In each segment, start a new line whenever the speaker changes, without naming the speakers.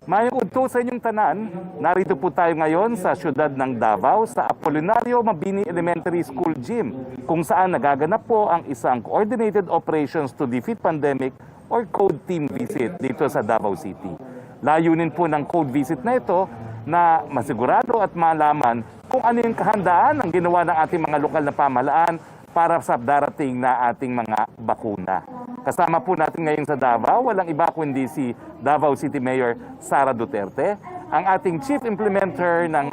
Mayong udto sa inyong tanan, narito po tayo ngayon sa siyudad ng Davao sa Apolinario Mabini Elementary School Gym kung saan nagaganap po ang isang Coordinated Operations to Defeat Pandemic or Code Team Visit dito sa Davao City. Layunin po ng Code Visit na ito na masigurado at malaman kung ano yung kahandaan ang ginawa ng ating mga lokal na pamahalaan para sa darating na ating mga bakuna. Kasama po natin ngayon sa Davao, walang iba kundi si Davao City Mayor Sara Duterte, ang ating Chief Implementer ng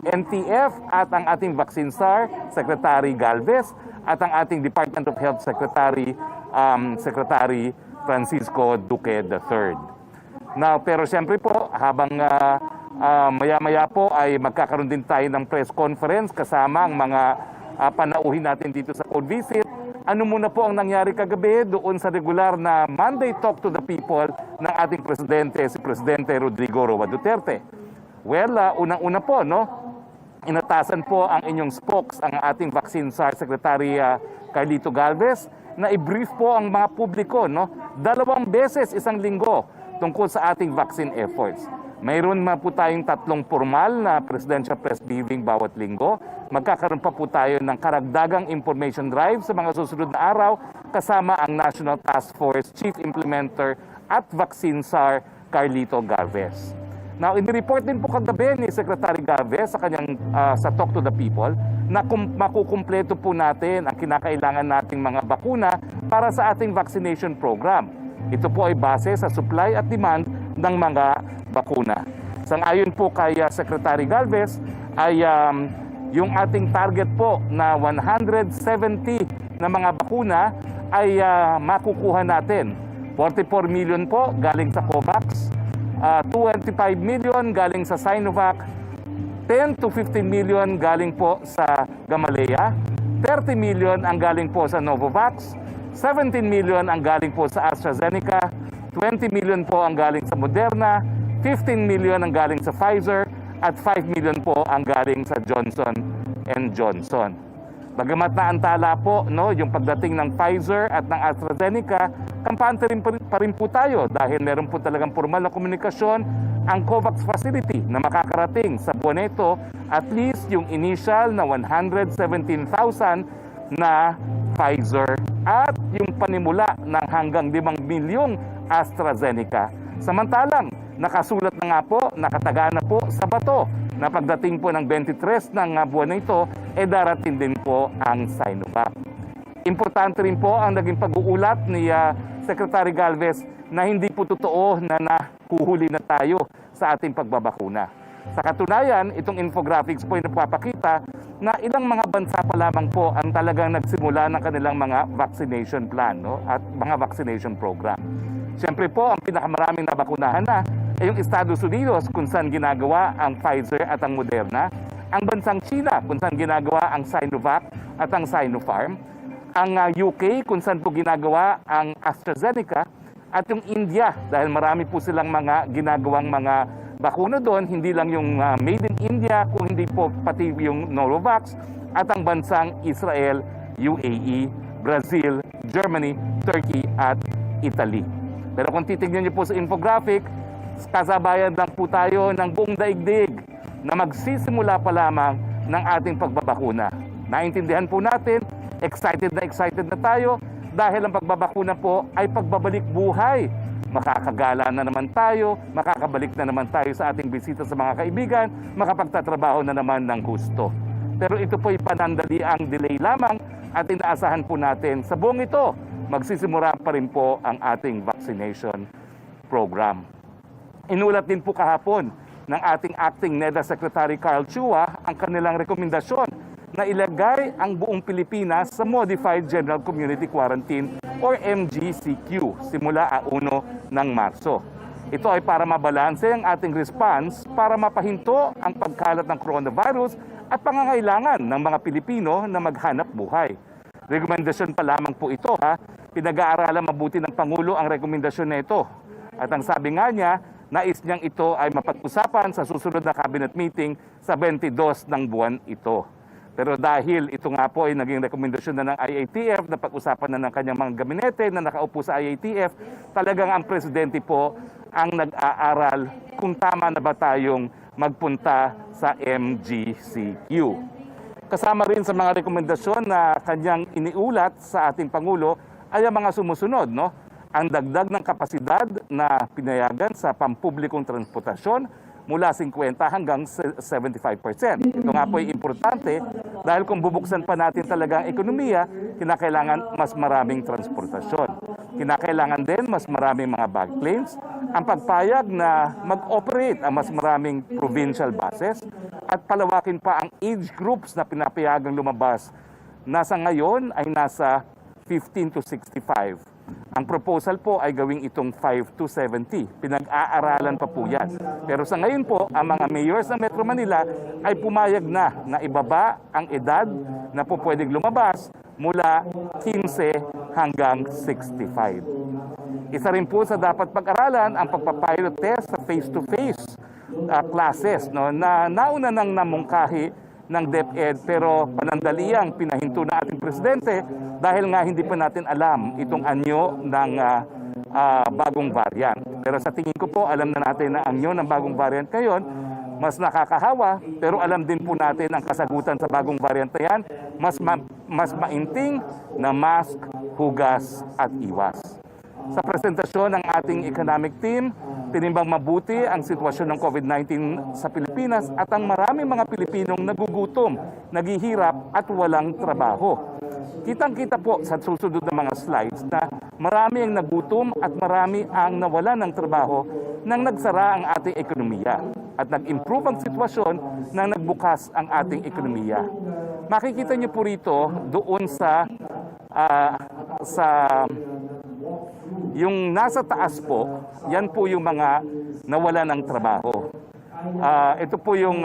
NTF at ang ating Vaccine Czar, Secretary Galvez, at ang ating Department of Health Secretary, Secretary Francisco Duque III. Now, pero siyempre po, habang maya-maya po ay magkakaroon din tayo ng press conference kasama ang mga panauhin natin dito sa Code Visit. Ano muna po ang nangyari kagabi doon sa regular na Monday Talk to the People ng ating Presidente, si Presidente Rodrigo Roa Duterte? Well, unang-una po, no? Inatasan po ang inyong spokes, ang ating Vaccine Czar Secretary Carlito Galvez, na i-brief po ang mga publiko, no? 2 beses isang linggo tungkol sa ating vaccine efforts. Mayroon man po tayong 3 formal na presidential press briefing bawat linggo. Magkakaroon pa po tayo ng karagdagang information drive sa mga susunod na araw kasama ang National Task Force Chief Implementer at Vaccine Czar Carlito Galvez. Now, in-report din po kagabi ni Secretary Galvez sa kanyang sa Talk to the People na makukumpleto po natin ang kinakailangan nating mga bakuna para sa ating vaccination program. Ito po ay base sa supply at demand ng mga bakuna. Sang-ayon po kay Secretary Galvez ay yung ating target po na 170 na mga bakuna ay makukuha natin. 44 million po galing sa COVAX, 25 million galing sa Sinovac, 10 to 15 million galing po sa Gamaleya, 30 million ang galing po sa Novavax, 17 million ang galing po sa AstraZeneca, 20 million po ang galing sa Moderna, 15 million ang galing sa Pfizer, at 5 million po ang galing sa Johnson & Johnson. Bagamat naantala po, no, yung pagdating ng Pfizer at ng AstraZeneca, kampante rin pa rin po tayo dahil meron po talagang formal na komunikasyon ang COVAX facility na makakarating sa buwan na ito at least yung initial na 117,000 na Pfizer at yung panimula ng hanggang 5 milyong AstraZeneca. Samantalang, nakasulat na nga po, nakataga na po sa bato na pagdating po ng 23 ng buwan na ito, darating din po ang Sinovac. Importante rin po ang naging pag-uulat ni Secretary Galvez na hindi po totoo na nahuhuli na tayo sa ating pagbabakuna. Sa katunayan, itong infographics po ay napapakita na ilang mga bansa pa lamang po ang talagang nagsimula ng kanilang mga vaccination plan, no? At mga vaccination program. Siyempre po, ang pinakamaraming nabakunahan na ay yung Estados Unidos kung saan ginagawa ang Pfizer at ang Moderna, ang bansang China kung saan ginagawa ang Sinovac at ang Sinopharm, ang UK kung saan po ginagawa ang AstraZeneca, at yung India dahil marami po silang mga ginagawang mga bakuna doon, hindi lang yung made in India, kung hindi po pati yung Novavax, at ang bansang Israel, UAE, Brazil, Germany, Turkey at Italy. Pero kung titignan niyo po sa infographic, kasabayan lang po tayo ng buong daigdig na magsisimula pa lamang ng ating pagbabakuna. Naintindihan po natin, excited na tayo dahil ang pagbabakuna po ay pagbabalik buhay. Makakagala na naman tayo, makakabalik na naman tayo sa ating bisita sa mga kaibigan, makapagtatrabaho na naman ng gusto. Pero ito po ay panandali ang delay lamang at inaasahan po natin sa buong ito, magsisimula pa rin po ang ating vaccination program. Inulat din po kahapon ng ating Acting NEDA Secretary Carl Chua ang kanilang rekomendasyon na ilagay ang buong Pilipinas sa Modified General Community Quarantine or MGCQ simula 1 ng Marso. Ito ay para mabalanse ang ating response para mapahinto ang pagkalat ng coronavirus at pangangailangan ng mga Pilipino na maghanap buhay. Rekomendasyon pa lamang po ito, ha. Pinag-aaralan mabuti ng Pangulo ang rekomendasyon na ito. At ang sabi nga niya, nais niyang ito ay mapag-usapan sa susunod na cabinet meeting sa 22 ng buwan ito. Pero dahil ito nga po ay naging rekomendasyon na ng IATF na pag-usapan na ng kanyang mga gabinete na nakaupo sa IATF, talagang ang presidente po ang nag-aaral kung tama na ba tayong magpunta sa MGCQ. Kasama rin sa mga rekomendasyon na kanyang iniulat sa ating Pangulo ay ang mga sumusunod, no? Ang dagdag ng kapasidad na pinayagan sa pampublikong transportasyon mula 50 hanggang 75%. Ito nga po ay importante dahil kung bubuksan pa natin talaga ang ekonomiya, kinakailangan mas maraming transportasyon. Kinakailangan din mas maraming mga bag lanes, ang pagpayag na mag-operate ang mas maraming provincial buses at palawakin pa ang age groups na pinapayagang lumabas. Nasa ngayon ay nasa 15 to 65. Ang proposal po ay gawing itong 5 to 70. Pinag-aaralan pa po yan. Pero sa ngayon po, ang mga mayors ng Metro Manila ay pumayag na ibaba ang edad na po pwedeng lumabas mula 15 hanggang 65. Isa rin po sa dapat pag-aralan ang pagpapilot test sa face-to-face classes, no, na nauna nang namungkahi ng DepEd pero panandaliang pinahinto na ating presidente dahil nga hindi pa natin alam itong anyo ng bagong variant. Pero sa tingin ko po, alam na natin na anyo ng bagong variant ngayon, mas nakakahawa, pero alam din po natin ang kasagutan sa bagong variant na yan, mas mainting na mask, hugas at iwas. Sa presentasyon ng ating economic team, tinimbang mabuti ang sitwasyon ng COVID-19 sa Pilipinas at ang maraming mga Pilipinong nagugutom, naghihirap at walang trabaho. Kitang-kita po sa susunod na mga slides na marami ang nagutom at marami ang nawalan ng trabaho nang nagsara ang ating ekonomiya at nag-improve ang sitwasyon nang nagbukas ang ating ekonomiya. Makikita niyo po rito doon sa yung nasa taas po, yan po yung mga nawala ng trabaho. Ito po yung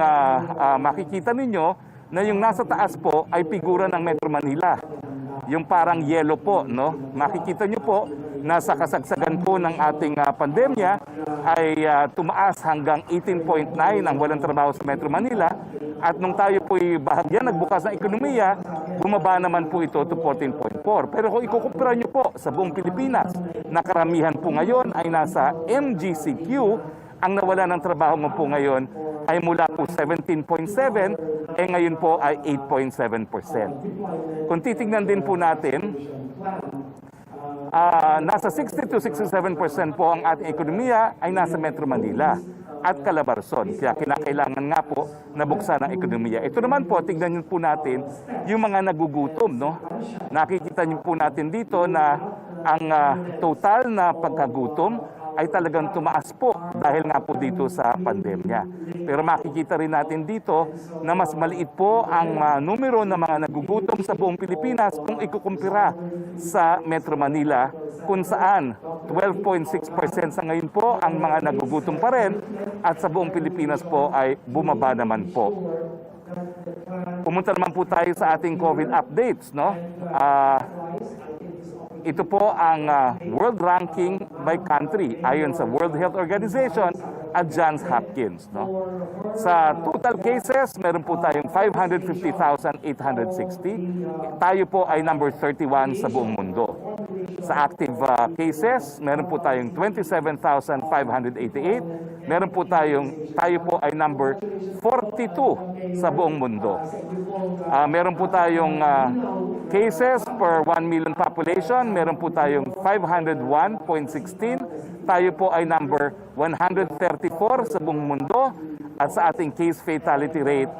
makikita ninyo na yung nasa taas po ay figura ng Metro Manila. Yung parang yellow po, no? Makikita nyo po na sa kasagsagan po ng ating pandemya ay tumaas hanggang 18.9 ang walang trabaho sa Metro Manila. At nung tayo po bahagyan nagbukas ng ekonomiya, bumaba naman po ito to 14.4. Pero kung ikukumpara nyo po sa buong Pilipinas, na karamihan po ngayon ay nasa MGCQ, ang nawala ng trabaho mo po ngayon ay mula po 17.7, ngayon po ay 8.7%. Kung titignan din po natin, nasa 60 to 67% po ang ating ekonomiya ay nasa Metro Manila at Calabarzon. Kaya kinakailangan nga po na buksan ang ekonomiya. Ito naman po, tignan niyo po natin yung mga nagugutom, no? Nakikita niyo po natin dito na ang total na pagkagutom ay talagang tumaas po dahil nga po dito sa pandemya. Pero makikita rin natin dito na mas maliit po ang numero ng mga nagugutom sa buong Pilipinas kung ikukumpira sa Metro Manila, kung saan 12.6% sa ngayon po ang mga nagugutom pa rin at sa buong Pilipinas po ay bumaba naman po. Pumunta naman po tayo sa ating COVID updates, no? Ito po ang world ranking by country ayon sa World Health Organization at Johns Hopkins, no? Sa total cases, meron po tayong 550,860. Tayo po ay number 31 sa buong mundo. Sa active cases, meron po tayong 27,588. Meron po tayo po ay number 42 sa buong mundo. Meron po tayong cases per 1 million population, meron po tayong 501.16. Tayo po ay number 134 sa buong mundo. At sa ating case fatality rate,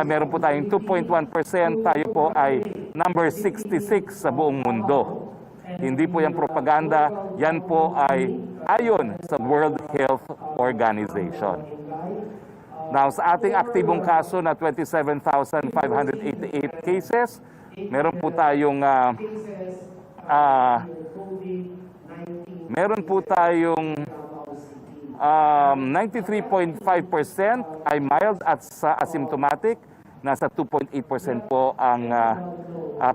meron po tayong 2.1%. Tayo po ay number 66 sa buong mundo. Hindi po yan propaganda, yan po ay ayon sa World Health Organization. Now, sa ating aktibong kaso na 27,588 cases, meron po tayong 93.5% ay mild at sa asymptomatic. Nasa 2.8% po ang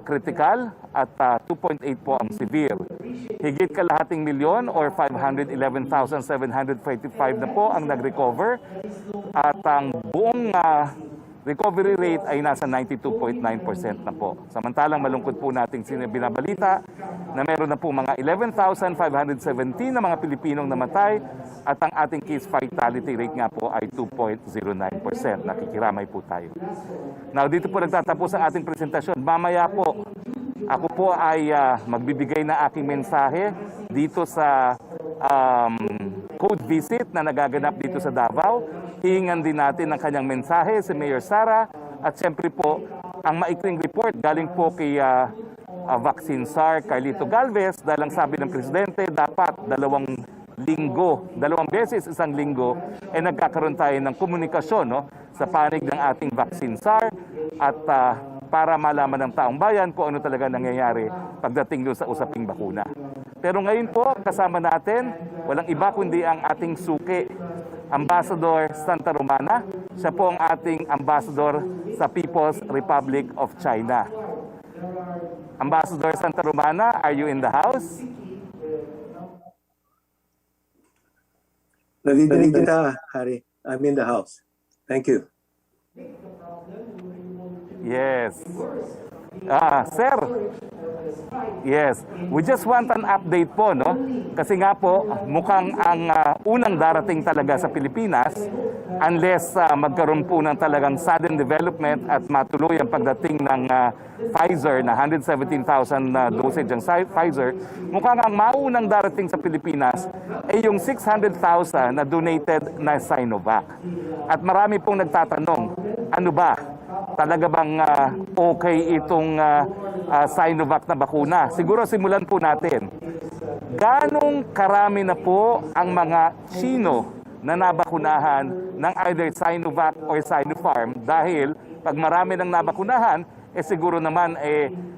critical at 2.8 po ang severe. Higit kalahating milyon or 511,745 na po ang nag-recover. At ang buong recovery rate ay nasa 92.9% na po. Samantalang malungkot po nating binabalita na meron na po mga 11,517 na mga Pilipinong namatay at ang ating case fatality rate nga po ay 2.09%. Nakikiramay po tayo. Now, dito po nagtatapos ang ating presentasyon. Mamaya po, ako po ay magbibigay na aking mensahe dito sa code visit na nagaganap dito sa Davao. Hihingan din natin ang kanyang mensahe si Mayor Sara at siyempre po ang maikling report galing po kay Vaccine Czar Carlito Galvez dahil ang sabi ng Presidente dapat dalawang beses isang linggo nagkakaroon tayo ng komunikasyon sa panig ng ating Vaccine Czar at para malaman ng taong bayan kung ano talaga nangyayari pagdating doon sa usaping bakuna. Pero ngayon po, kasama natin, walang iba kundi ang ating suki, Ambassador Santa Romana. Siya po ang ating ambassador sa People's Republic of China. Ambassador Santa Romana, are you in the house?
Narinig kita, Harry. I'm in the house. Thank you.
Yes. Sir. Yes. We just want an update po, no? Kasi nga po, mukhang ang unang darating talaga sa Pilipinas unless magkaroon po ng talagang sudden development at matuloy ang pagdating ng Pfizer na 117,000 dosage ang Pfizer, mukhang ang maunang darating sa Pilipinas ay yung 600,000 na donated na Sinovac. At marami pong nagtatanong, ano ba? Talaga bang okay itong Sinovac na bakuna? Siguro simulan po natin. Ganong karami na po ang mga Chino na nabakunahan ng either Sinovac or Sinopharm dahil pag marami nang nabakunahan, siguro naman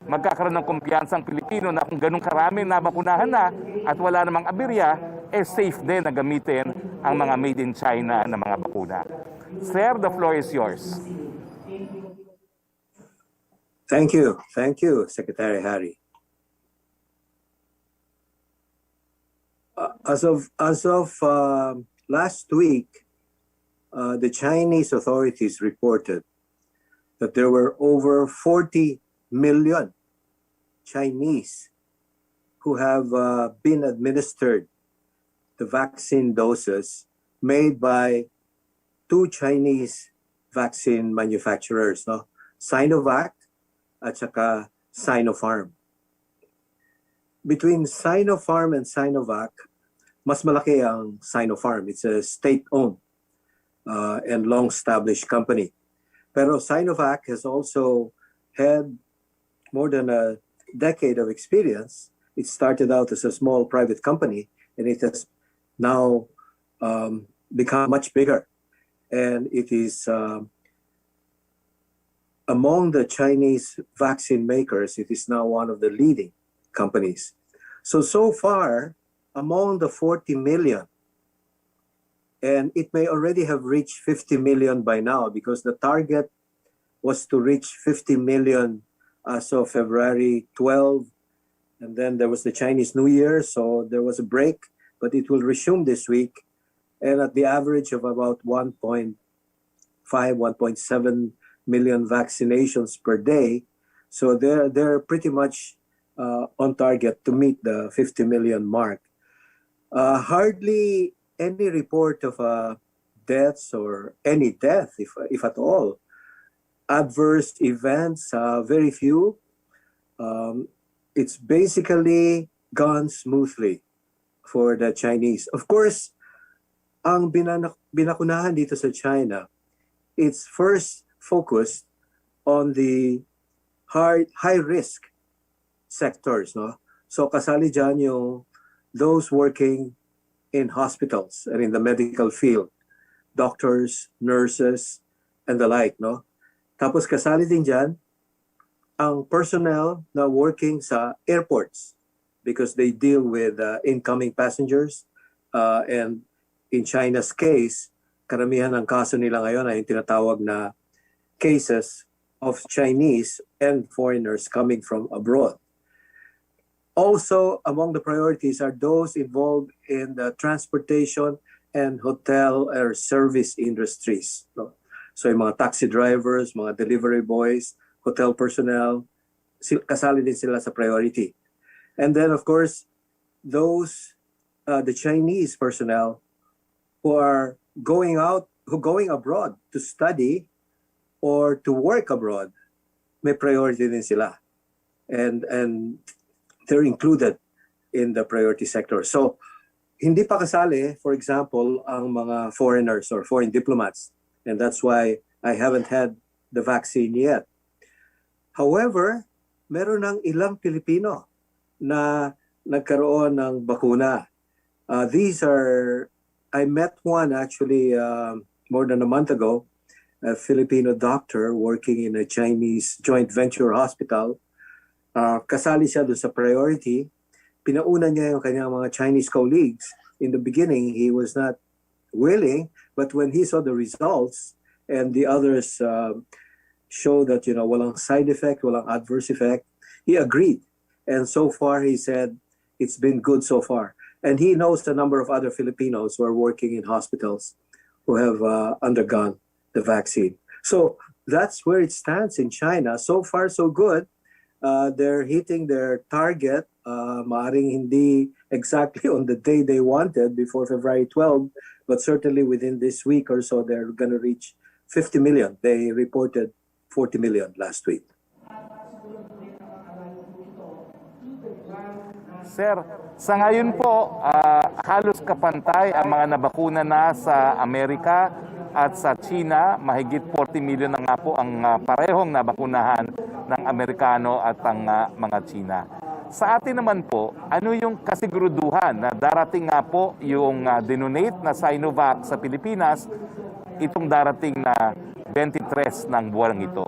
magkakaroon ng kumpiyansa ang Pilipino na kung ganong karami nabakunahan na at wala namang aberya, safe din na gamitin ang mga made in China na mga bakuna. Sir, the floor is yours.
Thank you. Thank you, Secretary Harry. As of last week, the Chinese authorities reported that there were over 40 million Chinese who have been administered the vaccine doses made by two Chinese vaccine manufacturers, no? Sinovac at saka Sinopharm. Between Sinopharm and Sinovac, mas malaki ang Sinopharm. It's a state-owned and long-established company. Pero Sinovac has also had more than a decade of experience. It started out as a small private company, and it has now become much bigger. And it is among the Chinese vaccine makers, it is now one of the leading companies. So far, among the 40 million, and it may already have reached 50 million by now because the target was to reach 50 million as of February 12, and then there was the Chinese New Year, so there was a break, but it will resume this week, and at the average of about 1.5, 1.7 million vaccinations per day. So they're pretty much on target to meet the 50 million mark. Hardly any report of deaths or any death, if at all. Adverse events, very few. It's basically gone smoothly for the Chinese. Of course, ang binakunahan dito sa China, it's first focused on the high-risk sectors, no? So kasali dyan yung those working in hospitals and in the medical field, doctors, nurses, and the like, no? Tapos kasali din dyan ang personnel na working sa airports because they deal with incoming passengers. And in China's case, karamihan ng kaso nila ngayon ay yung tinatawag na cases of Chinese and foreigners coming from abroad. Also, among the priorities are those involved in the transportation and hotel or service industries. So yung mga taxi drivers, mga delivery boys, hotel personnel, kasali din sila sa priority. And then of course, the Chinese personnel who are going abroad to study or to work abroad, may priority din sila. And they're included in the priority sector. So, hindi pa kasali, for example, ang mga foreigners or foreign diplomats. And that's why I haven't had the vaccine yet. However, meron ng ilang Pilipino na nagkaroon ng bakuna. I met one actually more than a month ago, a Filipino doctor working in a Chinese joint venture hospital. Kasali siya doon sa priority. Pinauna niya yung kanyang mga Chinese colleagues. In the beginning, he was not willing, but when he saw the results and the others show that, walang side effect, walang adverse effect, he agreed. And so far, he said, it's been good so far. And he knows the number of other Filipinos who are working in hospitals who have undergone the vaccine. So that's where it stands in China. So far, so good. They're hitting their target, maaring hindi exactly on the day they wanted before February 12, but certainly within this week or so, they're going to reach 50 million. They reported 40 million last week.
Sir, sa ngayon po, halos kapantay ang mga nabakuna na sa Amerika at sa China. Mahigit 40 million na nga po ang parehong nabakunahan ng Amerikano at ang mga China. Sa atin naman po, ano yung kasiguruduhan na darating nga po yung dinonate na Sinovac sa Pilipinas itong darating na 23 ng buwan ito?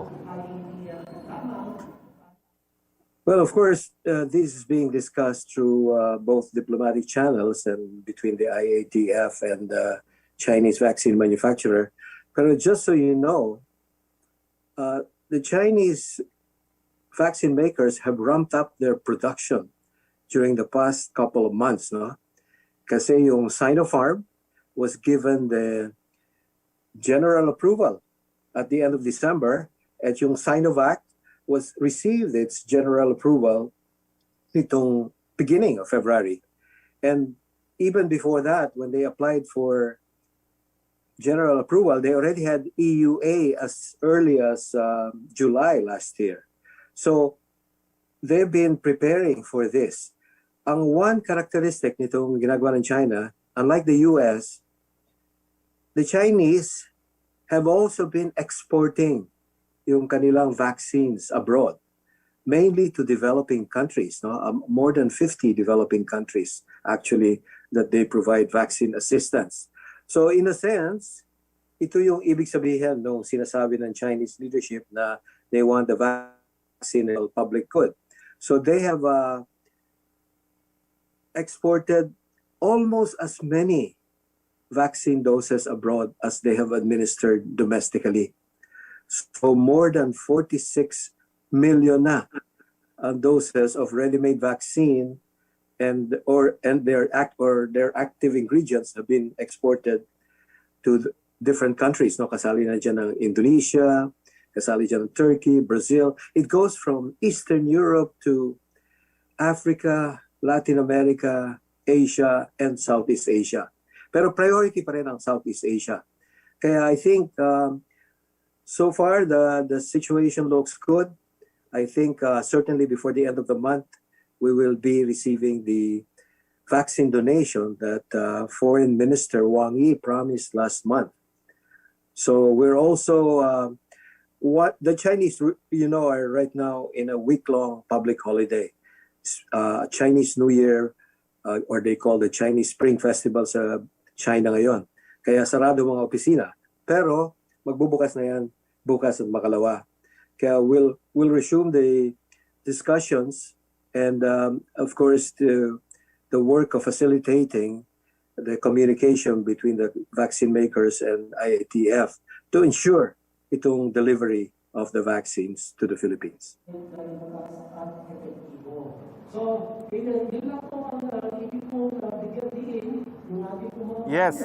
Well, of course, this is being discussed through both diplomatic channels and between the IATF and the Chinese vaccine manufacturer. But just so you know, the Chinese vaccine makers have ramped up their production during the past couple of months, no? Kasi yung Sinopharm was given the general approval at the end of December, at yung Sinovac was received its general approval nitong beginning of February. And even before that, when they applied for general approval, they already had EUA as early as July last year. So they've been preparing for this. Ang one characteristic nitong ginagawa ng China, unlike the US, the Chinese have also been exporting yung kanilang vaccines abroad, mainly to developing countries. No? More than 50 developing countries, actually, that they provide vaccine assistance. So in a sense, ito yung ibig sabihin nung sinasabi ng Chinese leadership na they want the vaccine public good. So they have exported almost as many vaccine doses abroad as they have administered domestically. So more than 46 million na doses of ready-made vaccine and their active ingredients have been exported to different countries. No, kasali na dyan ng Indonesia, kasali dyan ng Turkey, Brazil. It goes from Eastern Europe to Africa, Latin America, Asia, and Southeast Asia. Pero priority pa rin ang Southeast Asia. Kaya I think so far, the situation looks good. I think certainly before the end of the month, we will be receiving the vaccine donation that Foreign Minister Wang Yi promised last month. So we're also, what the Chinese, are right now in a week-long public holiday. Chinese New Year, or they call the Chinese Spring Festival sa China ngayon. Kaya sarado mga opisina. Pero magbubukas na yan bukas at makalawa. Kaya we'll resume the discussions and of course the work of facilitating the communication between the vaccine makers and IATF to ensure itong delivery of the vaccines to the Philippines.
Yes,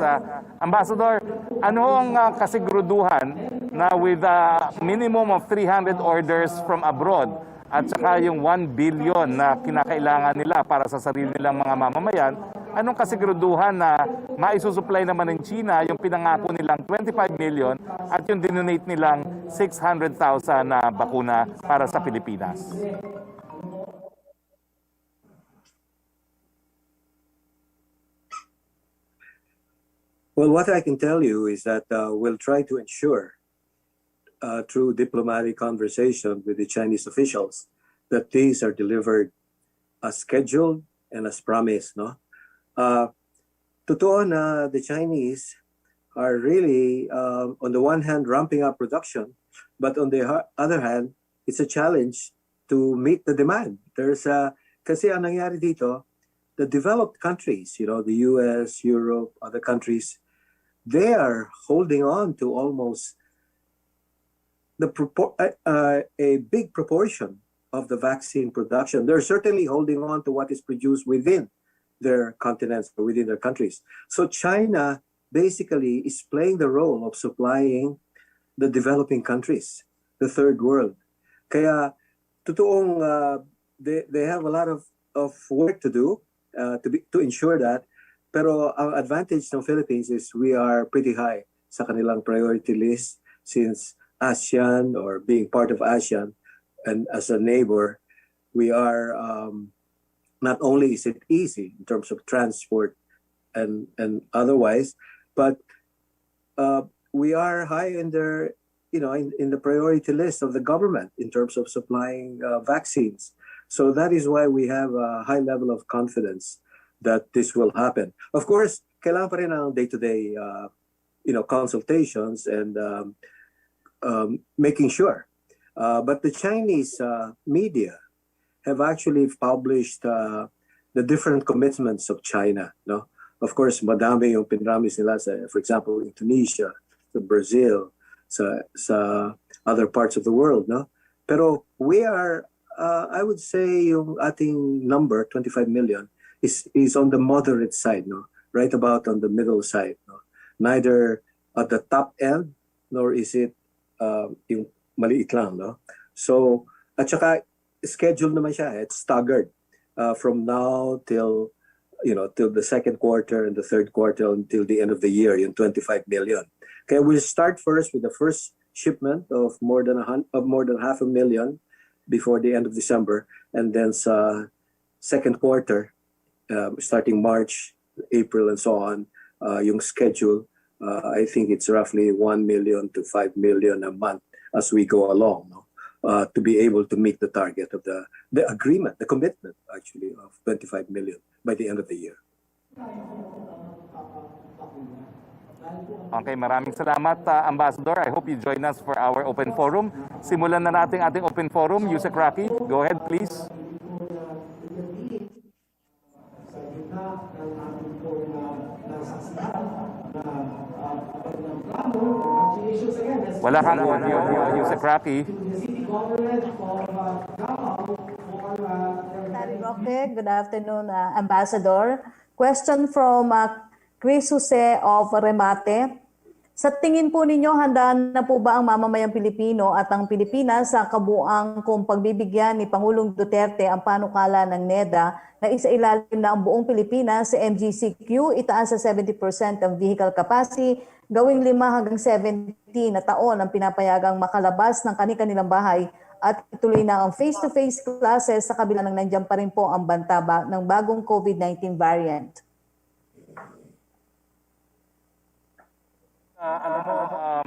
Ambassador, ano ang kasiguruduhan na with a minimum of 300 orders from abroad at saka yung 1 billion na kinakailangan nila para sa sarili nilang mga mamamayan, anong kasiguraduhan na maisusupply naman ng China yung pinangako nilang 25 million at yung dinonate nilang 600,000 na bakuna para sa Pilipinas?
Well, what I can tell you is that we'll try to ensure through diplomatic conversation with the Chinese officials that these are delivered as scheduled and as promised. No, totoo na the Chinese are really on the one hand ramping up production, but on the other hand, it's a challenge to meet the demand. There's kasi ang nangyari dito, the developed countries, you know, the US, Europe, other countries, they are holding on to almost a big proportion of the vaccine production. They're certainly holding on to what is produced within their continents or within their countries. So China basically is playing the role of supplying the developing countries, the third world. Kaya totoong they have a lot of work to do to ensure that. Pero ang advantage ng Philippines is we are pretty high sa kanilang priority list since ASEAN or being part of ASEAN and as a neighbor, we are not only is it easy in terms of transport and otherwise, but we are high in their in the priority list of the government in terms of supplying vaccines. So that is why we have a high level of confidence that this will happen. Of course, kailangan pa rin ang day-to-day, consultations and making sure. But the Chinese media have actually published the different commitments of China. No, of course, madami yung pinramis nila sa, for example, in Tunisia, sa Brazil, sa other parts of the world. No, pero we are, I would say, yung ating number, 25 million. Is on the moderate side, no? Right about on the middle side, no? Neither at the top end, nor is it yung maliit lang, no? So, at saka schedule naman siya, it's staggered from now till the second quarter and the third quarter until the end of the year, yung 25 million. Okay, we'll start first with the first shipment of more than 500,000 before the end of December, and then sa second quarter, starting March, April, and so on, yung schedule, I think it's roughly 1 million to 5 million a month as we go along, no? To be able to meet the target of the agreement, the commitment, actually, of 25 million by the end of the year.
Okay, maraming salamat, Ambassador. I hope you join us for our open forum. Simulan na natin ating open forum. Yusek Roque, go ahead, please. Wala kang audio, Yusek Roque.
Roque, good afternoon, Ambassador. Question from Chris Jose of Remate. Sa tingin po ninyo, handa na po ba ang mamamayang Pilipino at ang Pilipinas sa kabuuang kung pagbibigyan ni Pangulong Duterte ang panukala ng NEDA na isailalim na ang buong Pilipinas sa MGCQ, itaas sa 70% ang vehicle capacity, gawing 5 hanggang 70 na taon ang pinapayagang makalabas ng kanilang bahay at ituloy na ang face-to-face classes sa kabila ng nandiyan pa rin po ang bantaba ng bagong COVID-19 variant?
Alam mo,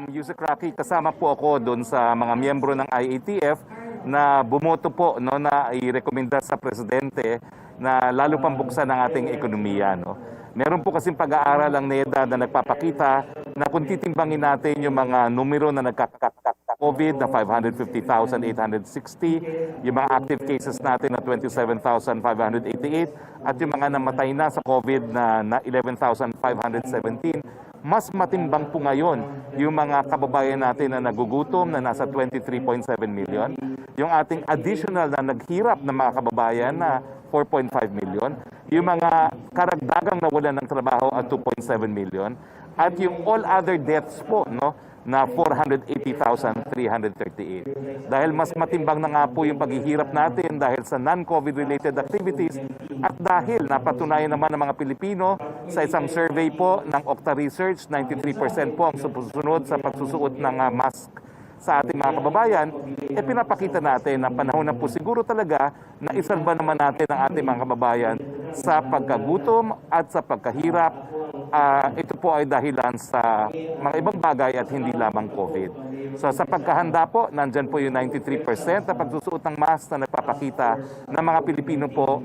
Yusek Roque, kasama po ako doon sa mga miyembro ng IATF na bumoto po, no, na i-rekomenda sa Presidente na lalo pang buksan ang ating ekonomiya. No? Meron po kasing pag-aaral ang NEDA na nagpapakita na kung titimbangin natin yung mga numero na nagka-COVID na 550,860, yung mga active cases natin na 27,588, at yung mga namatay na sa COVID na 11,517, mas matimbang po ngayon yung mga kababayan natin na nagugutom na nasa 23.7 million, yung ating additional na naghirap na mga kababayan na 4.5 million, yung mga karagdagang nawalan ng trabaho at 2.7 million, at yung all other deaths po, no, na 480,338. Dahil mas matimbang na nga po yung paghihirap natin dahil sa non-COVID related activities at dahil napatunayan naman ng mga Pilipino sa isang survey po ng Okta Research, 93% po ang sumusunod sa pagsusuot ng mask sa ating mga kababayan, pinapakita natin na panahon na po siguro talaga na isalba naman natin ang ating mga kababayan sa pagkagutom at sa pagkahirap. Ito po ay dahilan sa mga ibang bagay at hindi lamang COVID. So sa pagkahanda po, nandyan po yung 93% na pagsusuot ng mask na nagpapakita ng mga Pilipino po,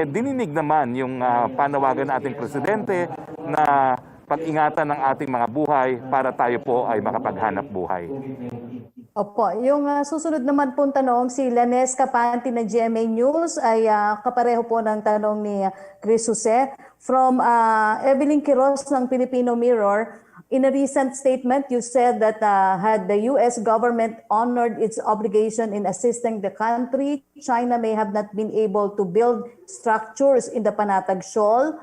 dininig naman yung panawagan ng ating presidente na pag-ingatan ng ating mga buhay para tayo po ay makapaghanap buhay.
Opo, yung susunod naman pong tanong, si Lanes Kapanti ng GMA News ay kapareho po ng tanong ni Chris Jose. From Evelyn Quiroz ng Filipino Mirror, in a recent statement, you said that had the U.S. government honored its obligation in assisting the country, China may have not been able to build structures in the Panatag Shoal.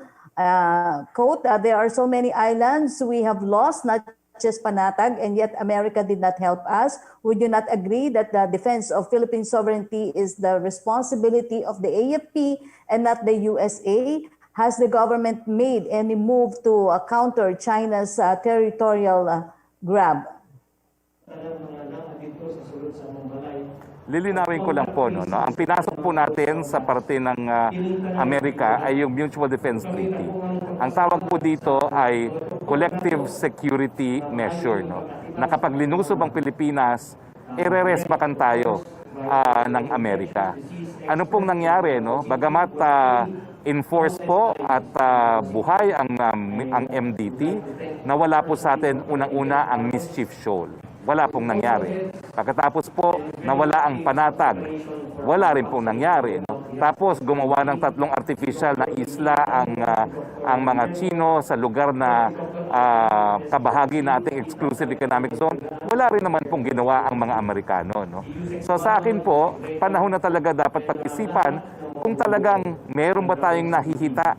Quote, there are so many islands we have lost, not just Panatag, and yet America did not help us. Would you not agree that the defense of Philippine sovereignty is the responsibility of the AFP and not the USA? Has the government made any move to counter China's territorial grab?
Lilinawin ko lang po, no? Ang pinasok po natin sa parte ng Amerika ay yung Mutual Defense Treaty. Ang tawag po dito ay Collective Security Measure, no? Na kapag linusob ang Pilipinas, ire-respakan tayo ng Amerika. Ano pong nangyari, no? Bagamat enforce po at buhay ang MDT, nawala po sa atin unang-una ang Mischief Shoal. Wala pong nangyari. Pagkatapos po, nawala ang Panatag. Wala rin pong nangyari. No? Tapos, gumawa ng 3 artificial na isla ang mga Chino sa lugar na kabahagi na ating exclusive economic zone. Wala rin naman pong ginawa ang mga Amerikano. No? So sa akin po, panahon na talaga dapat pag-isipan kung talagang meron ba tayong nahihita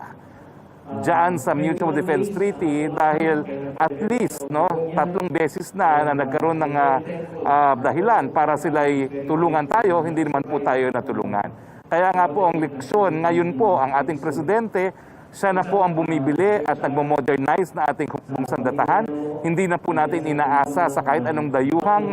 diyan sa Mutual Defense Treaty dahil at least 3 beses na nagkaroon ng dahilan para sila'y tulungan tayo, hindi naman po tayo natulungan. Kaya nga po ang leksyon ngayon po ang ating presidente, siya na po ang bumibili at nagmo-modernize na ating hukbong sandatahan. Hindi na po natin inaasa sa kahit anong dayuhang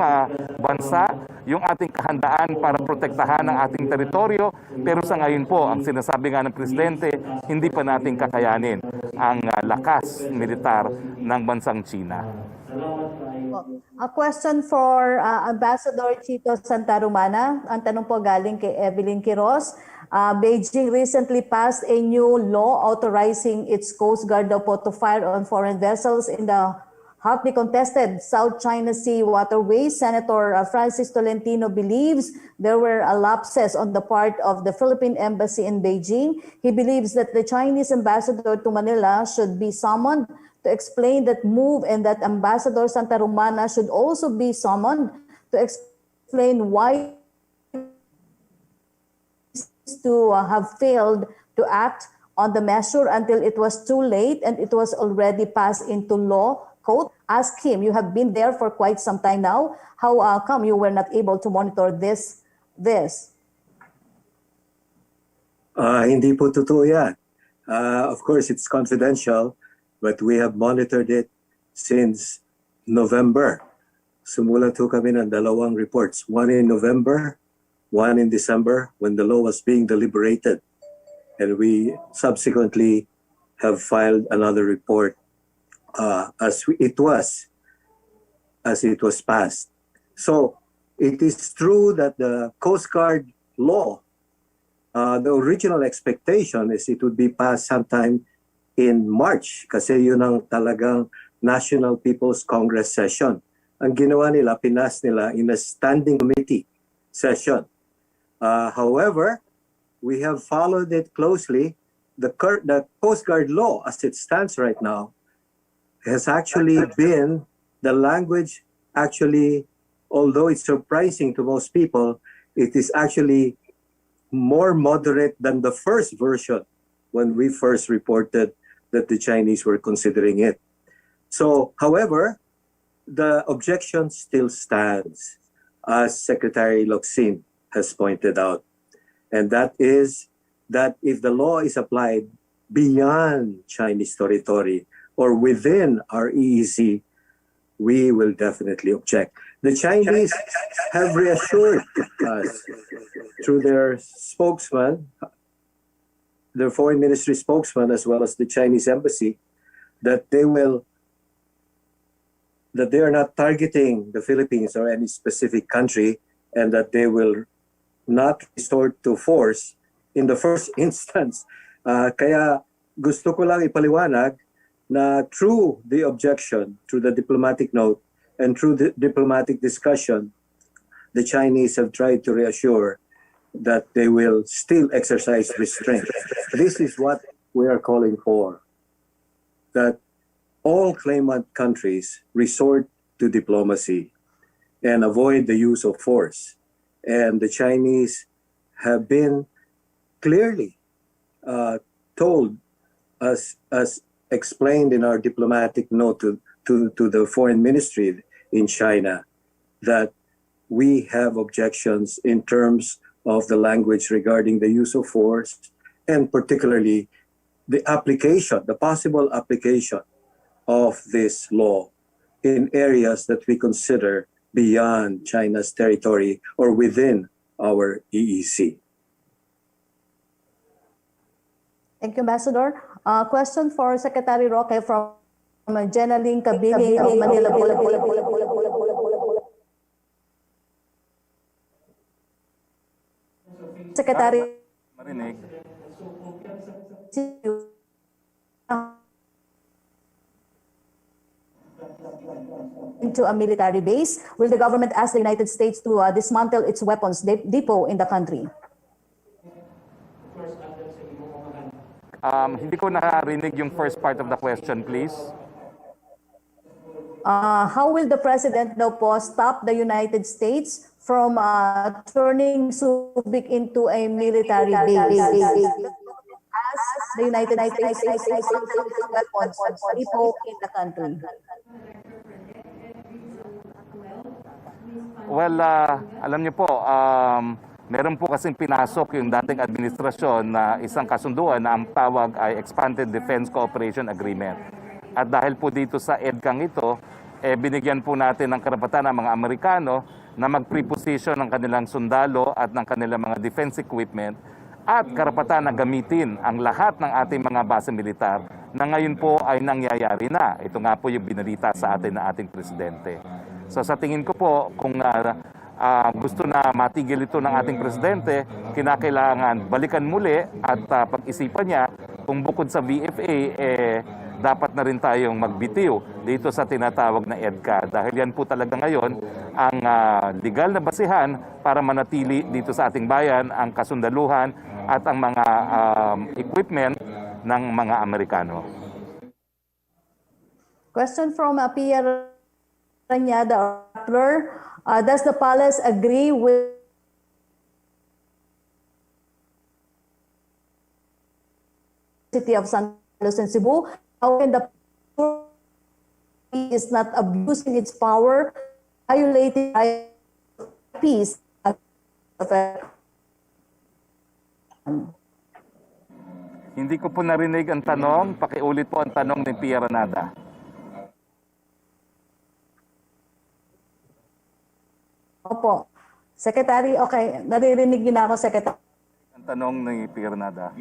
bansa yung ating kahandaan para protektahan ang ating teritoryo. Pero sa ngayon po, ang sinasabi nga ng presidente, hindi pa natin kakayanin ang lakas militar ng bansang China.
A question for Ambassador Chito Santarumana. Ang tanong po galing kay Evelyn Quiroz. Beijing recently passed a new law authorizing its Coast Guard to fire on foreign vessels in the hotly contested South China Sea waterways. Senator Francis Tolentino believes there were lapses on the part of the Philippine Embassy in Beijing. He believes that the Chinese ambassador to Manila should be summoned to explain that move and that Ambassador Santarumana should also be summoned to explain why to have failed to act on the measure until it was too late and it was already passed into law. Quote, ask him, you have been there for quite some time now. How come you were not able to monitor this?
Hindi po totoo yan. Of course, it's confidential, but we have monitored it since November. Sumulat po kami ng 2 reports. One in November, one in December when the law was being deliberated. And we subsequently have filed another report as it was passed. So it is true that the Coast Guard law, the original expectation is it would be passed sometime in March kasi yun ang talagang National People's Congress session. Ang ginawa nila, pinas nila in a standing committee session. However, we have followed it closely. The Coast Guard law, as it stands right now, has actually been the language. Actually, although it's surprising to most people, it is actually more moderate than the first version when we first reported that the Chinese were considering it. So, however, the objection still stands, as Secretary Locsin has pointed out. And that is that if the law is applied beyond Chinese territory or within our EEZ, we will definitely object. The Chinese have reassured us through their spokesman, their foreign ministry spokesman, as well as the Chinese embassy, that they are not targeting the Philippines or any specific country, and that they will not resort to force in the first instance. Kaya gusto ko lang ipaliwanag na through the objection, through the diplomatic note, and through the diplomatic discussion, the Chinese have tried to reassure that they will still exercise restraint. This is what we are calling for, that all claimant countries resort to diplomacy and avoid the use of force. And the Chinese have been clearly told, as explained in our diplomatic note to the foreign ministry in China, that we have objections in terms of the language regarding the use of force, and particularly the application, the possible application of this law in areas that we consider beyond China's territory or within our EEZ.
Thank you, Ambassador. Question for Secretary Roque from Jenaline Kabili of Manila. Secretary,
Marinig.
into a military base, will the government ask the United States to dismantle its weapons depot in the country?
Hindi ko nakarinig yung first part of the question, please.
How will the President daw po stop the United States from turning Subic into a military base? As the United States weapons depot in the country.
Well, alam niyo po, meron po kasing pinasok yung dating administrasyon na isang kasunduan na ang tawag ay Expanded Defense Cooperation Agreement. At dahil po dito sa EDCAng ito, binigyan po natin ng karapatan ng mga Amerikano na mag-preposition ng kanilang sundalo at ng kanilang mga defense equipment at karapatan na gamitin ang lahat ng ating mga base militar na ngayon po ay nangyayari na. Ito nga po yung binalita sa atin ng ating presidente. So sa tingin ko po, kung gusto na matigil ito ng ating presidente, kinakailangan balikan muli at pag-isipan niya kung bukod sa VFA, dapat na rin tayong magbitiw dito sa tinatawag na EDCA. Dahil yan po talaga ngayon ang legal na basihan para manatili dito sa ating bayan ang kasundaluhan at ang mga equipment ng mga Amerikano.
Question from Pierre Ranyada. Does the palace agree with the city of San Carlos and Cebu? How can the is not abusing its power, violating peace?
Hindi ko po narinig ang tanong. Pakiulit po ang tanong ni Pierre Ranyada.
Opo. Secretary, okay. Naririnig niyo na ako, Secretary.
Ang tanong ni Pierre Ranyada.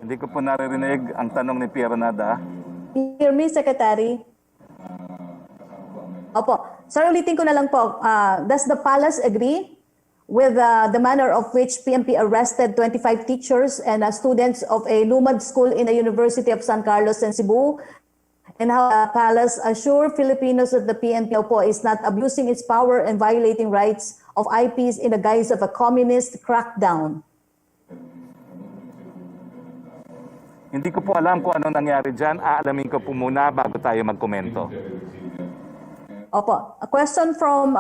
Hindi ko po naririnig ang tanong ni Pierre Ranyada.
Hear me, Secretary? Opo. Sir, ulitin ko na lang po. Does the palace agree with the manner of which PNP arrested 25 teachers and students of a Lumad school in the University of San Carlos and Cebu? And how the palace assure Filipinos that the PNP po is not abusing its power and violating rights of IPs in the guise of a communist crackdown?
Hindi ko po alam kung ano nangyari dyan. Aalamin ko po muna bago tayo magkomento.
Opo. A question from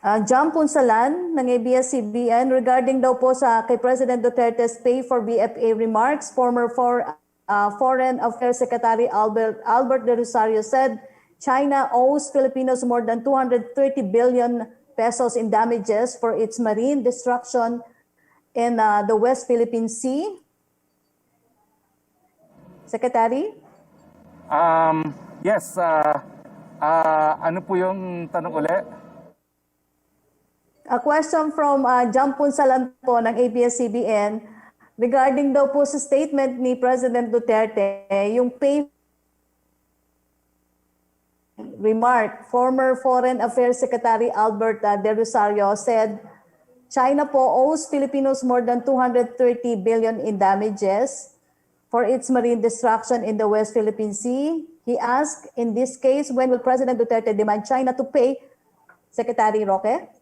John Punsalan ng ABS-CBN regarding daw po sa kay President Duterte's pay for BFA remarks. Former Foreign Affairs Secretary Albert de Rosario said China owes Filipinos more than 230 billion pesos in damages for its marine destruction in the West Philippine Sea. Secretary?
Yes, ano po yung tanong ulit?
A question from John Punsalan po ng ABS-CBN regarding daw po sa statement ni President Duterte, yung pay remark, former Foreign Affairs Secretary Albert de Rosario said, China po owes Filipinos more than 230 billion in damages for its marine destruction in the West Philippine Sea. He asked, in this case, when will President Duterte demand China to pay? Secretary Roque?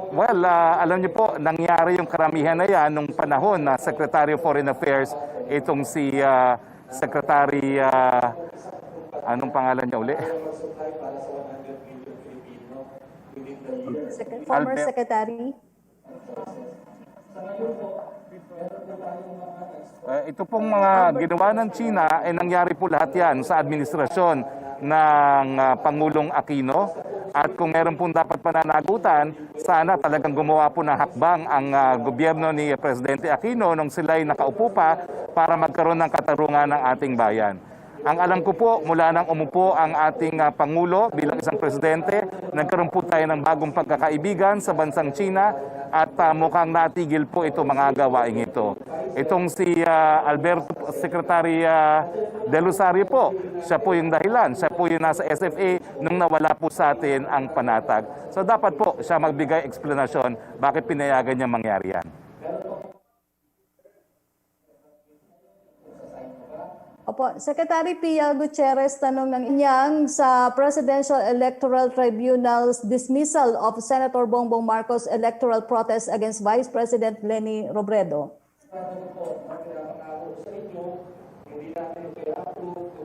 Well, alam niyo po, nangyari yung karamihan na yan nung panahon na Secretary of Foreign Affairs, itong si Secretary, anong pangalan niya uli?
Former Secretary?
Ito pong mga ginawa ng China, nangyari po lahat yan sa administrasyon ng Pangulong Aquino. At kung meron pong dapat pananagutan, sana talagang gumawa po ng hakbang ang gobyerno ni Presidente Aquino nung sila'y nakaupo pa para magkaroon ng katarungan ng ating bayan. Ang alam ko po, mula nang umupo ang ating Pangulo bilang isang presidente, nagkaroon po tayo ng bagong pagkakaibigan sa bansang China at mukhang natigil po ito mga gawaing ito. Itong si Secretary de Rosario po, siya po yung dahilan, siya po yung nasa SFA nung nawala po sa atin ang panatag. So dapat po siya magbigay eksplanasyon bakit pinayagan niya mangyari yan.
Opo, Secretary Pia Gutierrez, tanong ng inyang sa Presidential Electoral Tribunal's dismissal of Senator Bongbong Marcos' electoral protest against Vice President Leni Robredo.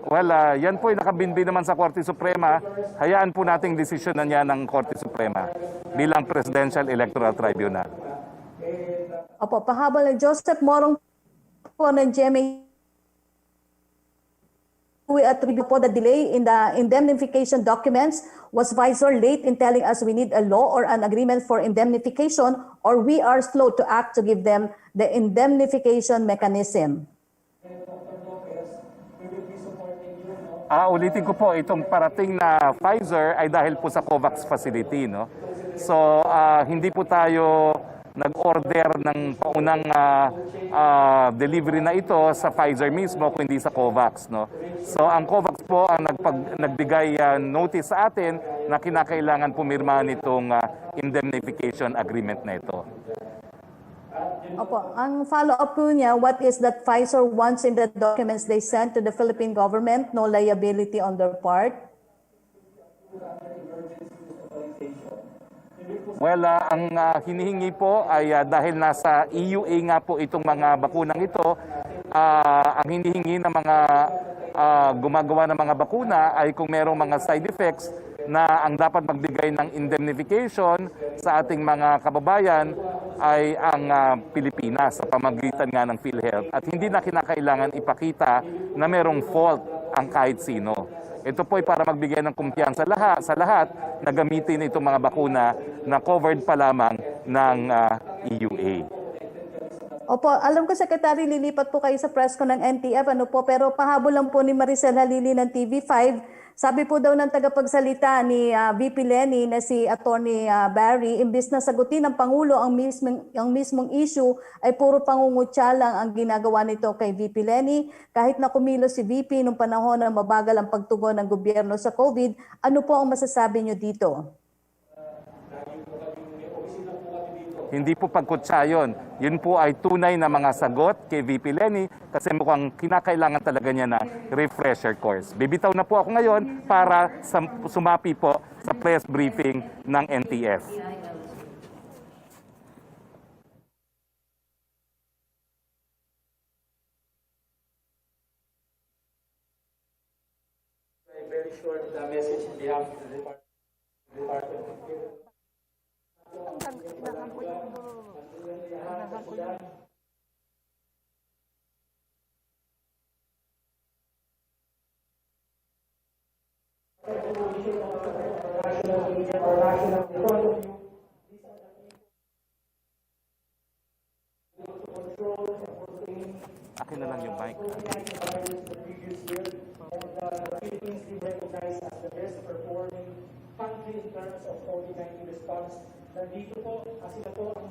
Well, yan po ay nakabinbi naman sa Korte Suprema. Hayaan po nating desisyonan niya ng Korte Suprema bilang Presidential Electoral Tribunal.
Opo, pahabol ng Joseph Morong po ng GMA. We attribute po the delay in the indemnification documents. Was Visor late in telling us we need a law or an agreement for indemnification, or we are slow to act to give them the indemnification mechanism?
Ulitin ko po, itong parating na Pfizer ay dahil po sa COVAX facility, no? So, hindi po tayo nag-order ng paunang delivery na ito sa Pfizer mismo, kundi sa COVAX, no? So, ang COVAX po ang nagbigay notice sa atin na kinakailangan pumirmahan itong indemnification agreement na ito.
Opo, ang follow-up po niya, what is that Pfizer wants in the documents they sent to the Philippine government? No liability on their part?
Well, ang hinihingi po ay dahil nasa EUA nga po itong mga bakunang ito, ang hinihingi ng mga gumagawa ng mga bakuna ay kung merong mga side effects na ang dapat magbigay ng indemnification sa ating mga kababayan ay ang Pilipinas sa pamagitan nga ng PhilHealth. At hindi na kinakailangan ipakita na merong fault ang kahit sino. Ito po ay para magbigay ng kumpiyansa sa lahat na gamitin itong mga bakuna na covered pa lamang ng EUA.
Opo, alam ko, Secretary, lilipat po kayo sa press ko ng NTF, pero pahabol lang po ni Maricel Halili ng TV5. Sabi po daw ng tagapagsalita ni VP Leni na si Attorney Barry, imbis na sagutin ng Pangulo ang mismong issue, ay puro pangungutya lang ang ginagawa nito kay VP Leni. Kahit na kumilos si VP nung panahon na mabagal ang pagtugon ng gobyerno sa COVID, ano po ang masasabi nyo dito?
Hindi po pagkutsa yun. Yun po ay tunay na mga sagot kay VP Leni kasi mukhang kinakailangan talaga niya na refresher course. Bibitaw na po ako ngayon para sumapi po sa press briefing ng NTF.
Very short message on behalf of
Akin na lang yung mic.
Philippines been recognized as the best performing country in terms of COVID-19 response. Nandito po, sila po ang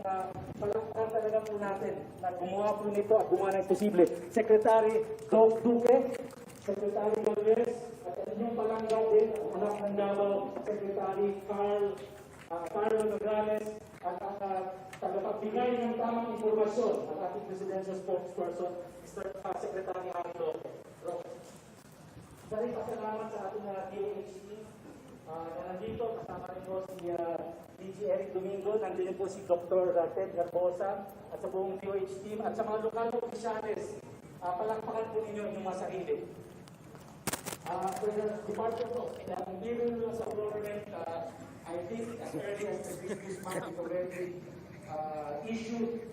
palakpan talaga po natin na gumawa po nito at gumawa ng posible. Secretary Doc Duque, Secretary Galvez, at inyong palanggaw din, ang anak ng Davao, Secretary Carlo Nograles, at ang tagapagbigay ng tamang informasyon, ang ating presidential spokesperson, Mr. Secretary Roque. Dahil pasalamat sa ating DOHC na nandito, kasama rin po si DG Eric Domingo, nandito po si Dr. Ted Garbosa at sa buong DOH team at sa mga lokal na opisyalis, palakpakan po ninyo inyong mga sarili. For the departure po, ng Bureau of Government, I think as early as the previous month, it already issued